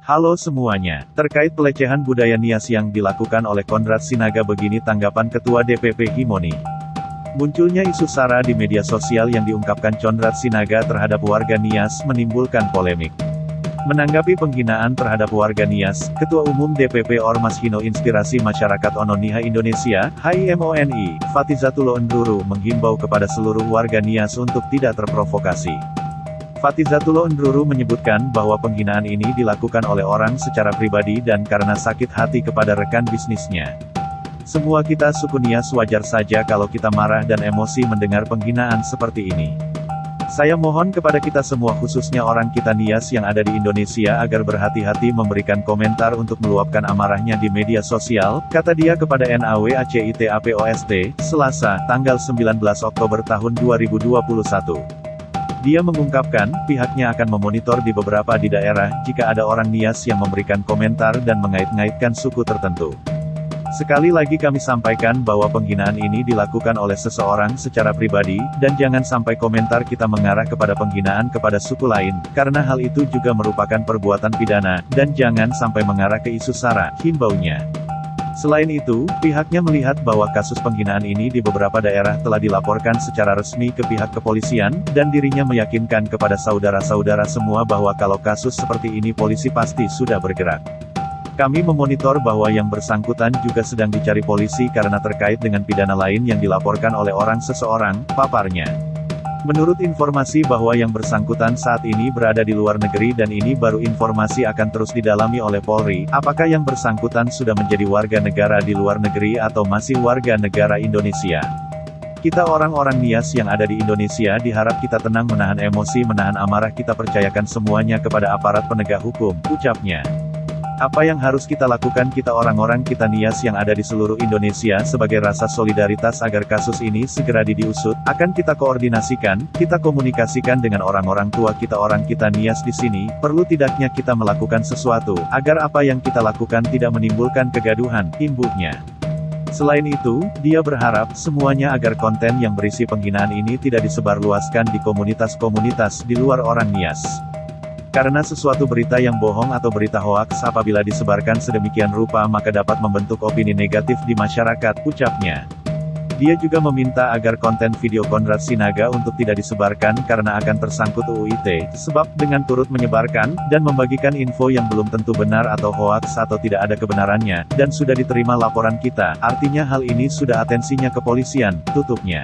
Halo semuanya, terkait pelecehan budaya Nias yang dilakukan oleh Konrad Sinaga, begini tanggapan Ketua DPP Himoni. Munculnya isu SARA di media sosial yang diungkapkan Konrad Sinaga terhadap warga Nias menimbulkan polemik. Menanggapi penghinaan terhadap warga Nias, Ketua Umum DPP Ormas Hino Inspirasi Masyarakat Ononiha Indonesia, HIMONI, Fatizatullah Ndruru menghimbau kepada seluruh warga Nias untuk tidak terprovokasi. Fatizatullah Ndruru menyebutkan bahwa penghinaan ini dilakukan oleh orang secara pribadi dan karena sakit hati kepada rekan bisnisnya. Semua kita suku Nias wajar saja kalau kita marah dan emosi mendengar penghinaan seperti ini. Saya mohon kepada kita semua khususnya orang kita Nias yang ada di Indonesia agar berhati-hati memberikan komentar untuk meluapkan amarahnya di media sosial, kata dia kepada NAWACITAPOST, Selasa, tanggal 19 Oktober tahun 2021. Dia mengungkapkan, pihaknya akan memonitor di beberapa di daerah, jika ada orang Nias yang memberikan komentar dan mengait-ngaitkan suku tertentu. Sekali lagi kami sampaikan bahwa penghinaan ini dilakukan oleh seseorang secara pribadi, dan jangan sampai komentar kita mengarah kepada penghinaan kepada suku lain, karena hal itu juga merupakan perbuatan pidana, dan jangan sampai mengarah ke isu SARA, himbaunya. Selain itu, pihaknya melihat bahwa kasus penghinaan ini di beberapa daerah telah dilaporkan secara resmi ke pihak kepolisian, dan dirinya meyakinkan kepada saudara-saudara semua bahwa kalau kasus seperti ini polisi pasti sudah bergerak. Kami memonitor bahwa yang bersangkutan juga sedang dicari polisi karena terkait dengan pidana lain yang dilaporkan oleh orang seseorang, paparnya. Menurut informasi bahwa yang bersangkutan saat ini berada di luar negeri dan ini baru informasi akan terus didalami oleh Polri, apakah yang bersangkutan sudah menjadi warga negara di luar negeri atau masih warga negara Indonesia. Kita orang-orang Nias yang ada di Indonesia diharap kita tenang menahan emosi menahan amarah kita percayakan semuanya kepada aparat penegak hukum, ucapnya. Apa yang harus kita lakukan kita orang-orang kita Nias yang ada di seluruh Indonesia sebagai rasa solidaritas agar kasus ini segera diusut, akan kita koordinasikan, kita komunikasikan dengan orang-orang tua kita orang kita Nias di sini, perlu tidaknya kita melakukan sesuatu, agar apa yang kita lakukan tidak menimbulkan kegaduhan, imbuhnya. Selain itu, dia berharap semuanya agar konten yang berisi penghinaan ini tidak disebarluaskan di komunitas-komunitas di luar orang Nias. Karena sesuatu berita yang bohong atau berita hoaks apabila disebarkan sedemikian rupa maka dapat membentuk opini negatif di masyarakat, ucapnya. Dia juga meminta agar konten video Konrad Sinaga untuk tidak disebarkan karena akan tersangkut UU ITE, sebab dengan turut menyebarkan, dan membagikan info yang belum tentu benar atau hoaks atau tidak ada kebenarannya, dan sudah diterima laporan kita, artinya hal ini sudah atensinya kepolisian, tutupnya.